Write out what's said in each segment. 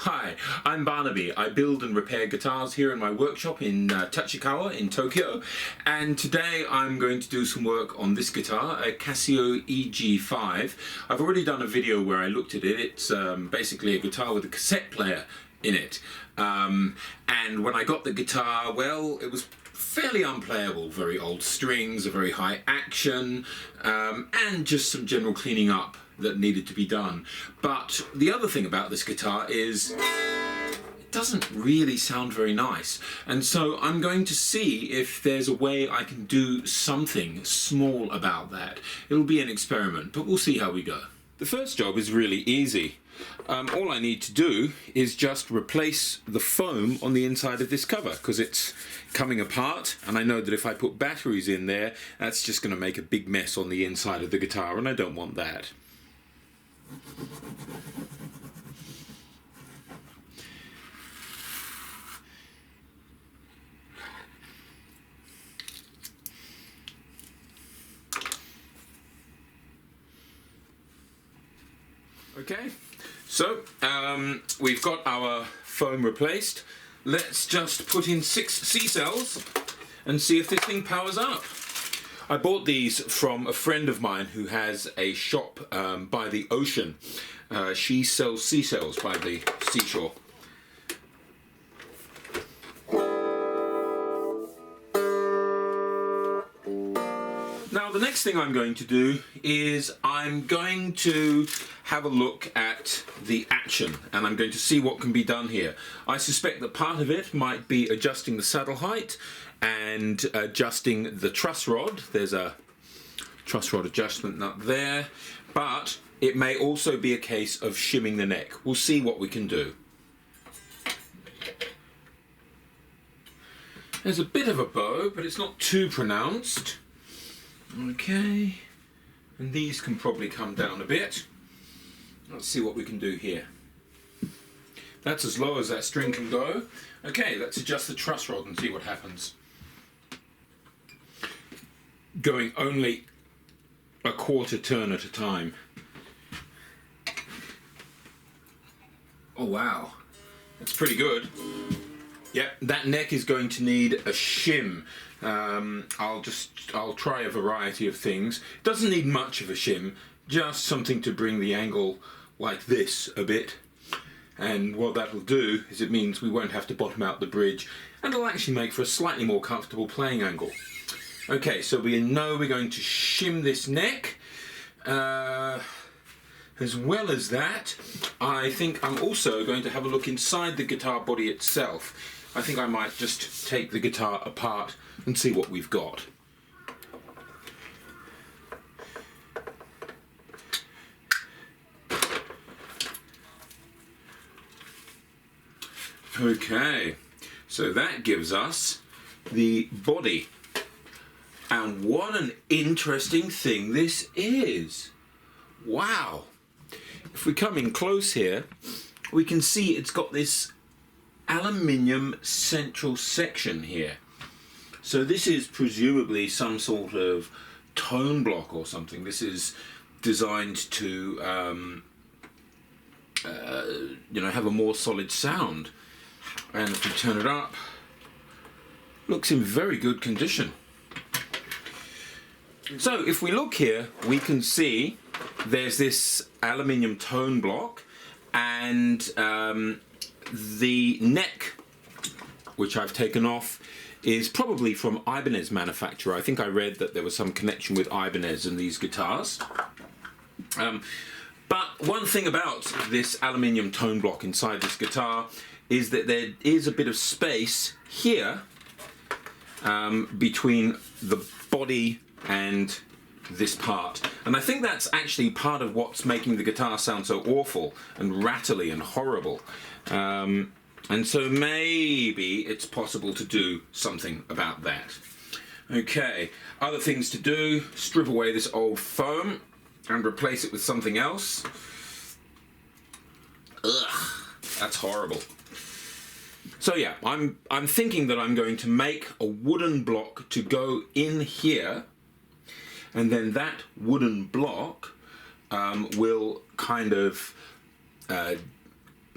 Hi, I'm Barnaby. I build and repair guitars here in my workshop in Tachikawa in Tokyo, and today I'm going to do some work on this guitar, a Casio EG-5. I've already done a video where I looked at it. It's basically a guitar with a cassette player in it, and when I got the guitar, well, it was fairly unplayable, very old strings, a very high action, and just some general cleaning up that needed to be done. But the other thing about this guitar is it doesn't really sound very nice, and so I'm going to see if there's a way I can do something small about that. It'll be an experiment, but we'll see how we go. The first job is really easy. All I need to do is just replace the foam on the inside of this cover, because it's coming apart, and I know that if I put batteries in there, that's just going to make a big mess on the inside of the guitar, and I don't want that. Okay, so we've got our foam replaced. Let's just put in 6 C-cells and see if this thing powers up. I bought these from a friend of mine who has a shop by the ocean. She sells C-cells by the seashore. Now the next thing I'm going to do is I'm going to have a look at the action, and I'm going to see what can be done here. I suspect that part of it might be adjusting the saddle height and adjusting the truss rod. There's a truss rod adjustment nut there, but it may also be a case of shimming the neck. We'll see what we can do. There's a bit of a bow, but it's not too pronounced. Okay, and these can probably come down a bit. Let's see what we can do here. That's as low as that string can go. Okay, let's adjust the truss rod and see what happens. Going only a quarter turn at a time. Oh wow, that's pretty good. Yep, that neck is going to need a shim. I'll try a variety of things. It doesn't need much of a shim, just something to bring the angle like this a bit. And what that'll do is it means we won't have to bottom out the bridge, and it'll actually make for a slightly more comfortable playing angle. Okay, so we know we're going to shim this neck. As well as that, I think I'm also going to have a look inside the guitar body itself. I think I might just take the guitar apart and see what we've got. Okay, so that gives us the body. And what an interesting thing this is. Wow. If we come in close here, we can see it's got this aluminium central section here. So this is presumably some sort of tone block or something. This is designed to have a more solid sound. And if we turn it up, looks in very good condition. So if we look here, we can see there's this aluminium tone block, and the neck, which I've taken off, is probably from Ibanez manufacturer. I think I read that there was some connection with Ibanez in these guitars. But one thing about this aluminium tone block inside this guitar is that there is a bit of space here between the body and this part, and I think that's actually part of what's making the guitar sound so awful and rattly and horrible, and so maybe it's possible to do something about that. Okay, other things to do: strip away this old foam and replace it with something else. Ugh, that's horrible. So yeah, I'm thinking that I'm going to make a wooden block to go in here, and then that wooden block will kind of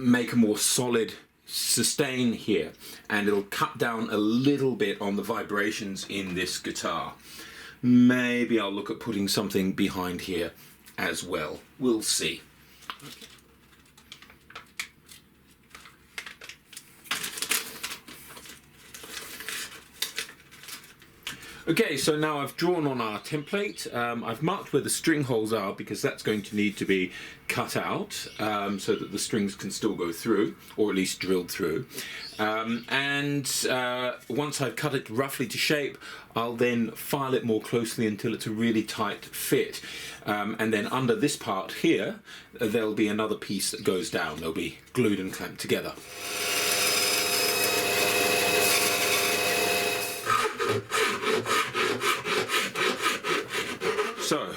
make a more solid sustain here, and it'll cut down a little bit on the vibrations in this guitar. Maybe I'll look at putting something behind here as well. We'll see. Okay, so now I've drawn on our template. I've marked where the string holes are because that's going to need to be cut out so that the strings can still go through, or at least drilled through. Once I've cut it roughly to shape, I'll then file it more closely until it's a really tight fit. And then under this part here, there'll be another piece that goes down. They'll be glued and clamped together. So,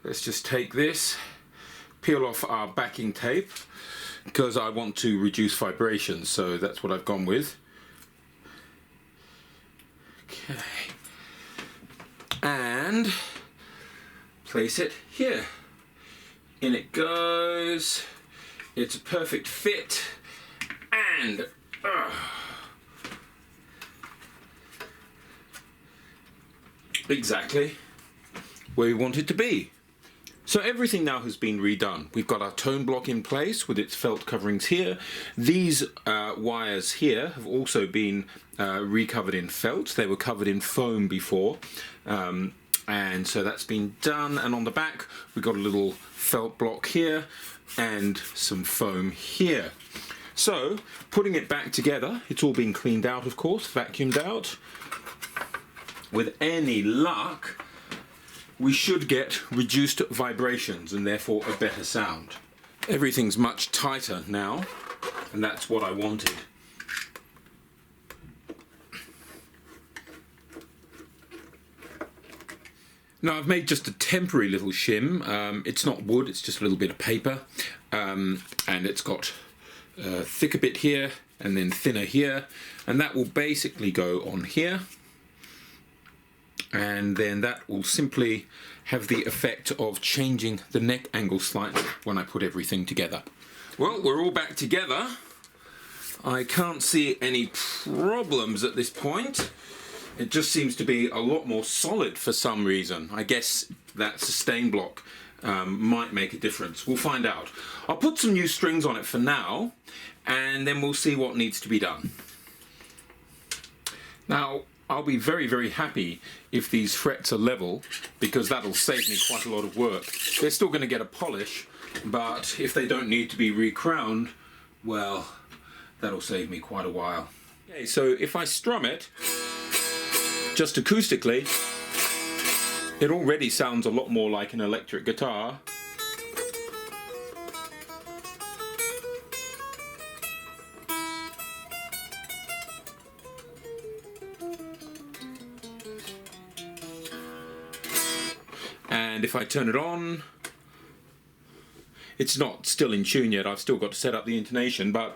let's just take this, peel off our backing tape, because I want to reduce vibrations, so that's what I've gone with. Okay. And place it here. In it goes. It's a perfect fit. And exactly where we want it to be. So everything now has been redone. We've got our tone block in place with its felt coverings here. These wires here have also been recovered in felt. They were covered in foam before, and so that's been done. And on the back we've got a little felt block here and some foam here. So putting it back together, it's all been cleaned out, of course, vacuumed out. With any luck, we should get reduced vibrations and therefore a better sound. Everything's much tighter now, and that's what I wanted. Now I've made just a temporary little shim. It's not wood, it's just a little bit of paper, and it's got a thicker bit here and then thinner here, and that will basically go on here. And then that will simply have the effect of changing the neck angle slightly when I put everything together. Well, we're all back together. I can't see any problems at this point. It just seems to be a lot more solid for some reason. I guess that sustain block might make a difference. We'll find out. I'll put some new strings on it for now, and then we'll see what needs to be done. Now, I'll be very, very happy if these frets are level, because that'll save me quite a lot of work. They're still going to get a polish, but if they don't need to be recrowned, well, that'll save me quite a while. Okay, so if I strum it, just acoustically, it already sounds a lot more like an electric guitar. And if I turn it on, it's not still in tune yet. I've still got to set up the intonation, but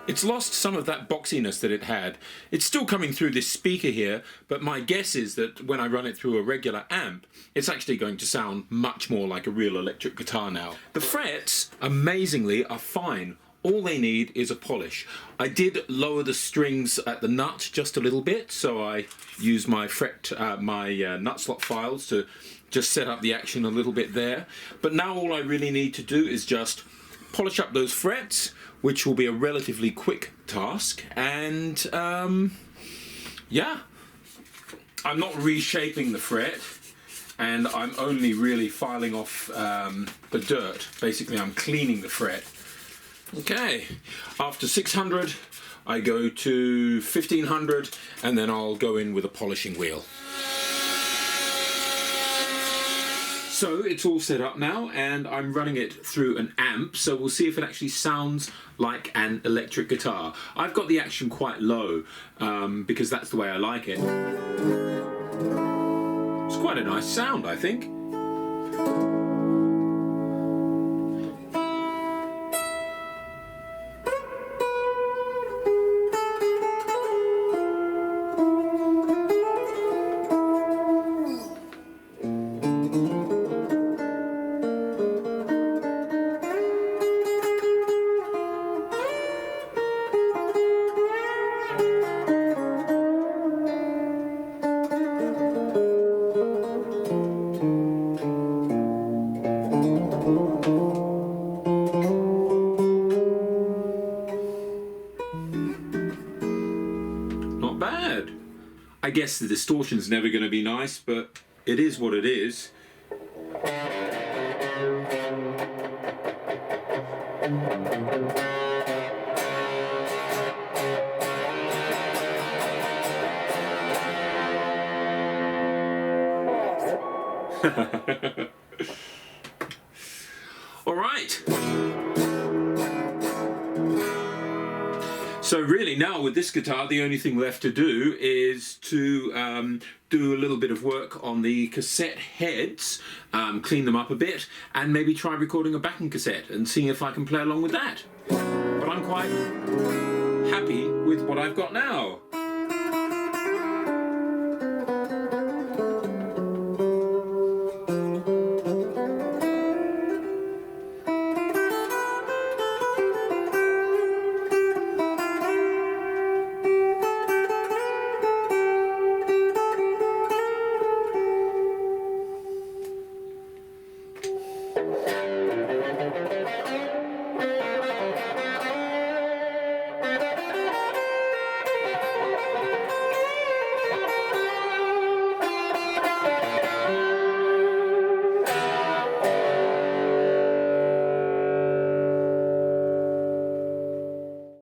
it's lost some of that boxiness that it had. It's still coming through this speaker here, but my guess is that when I run it through a regular amp, it's actually going to sound much more like a real electric guitar now. The frets, amazingly, are fine. All they need is a polish. I did lower the strings at the nut just a little bit, so I used my nut slot files to just set up the action a little bit there. But now all I really need to do is just polish up those frets, which will be a relatively quick task, and yeah, I'm not reshaping the fret, and I'm only really filing off the dirt. Basically, I'm cleaning the fret. Okay, after 600 I go to 1500, and then I'll go in with a polishing wheel. So it's all set up now, and I'm running it through an amp, so we'll see if it actually sounds like an electric guitar. I've got the action quite low because that's the way I like it. It's quite a nice sound, I think. bad. I guess the distortion's never going to be nice, but it is what it is. All right. So really now with this guitar, the only thing left to do is to do a little bit of work on the cassette heads, clean them up a bit, and maybe try recording a backing cassette and seeing if I can play along with that. But I'm quite happy with what I've got now.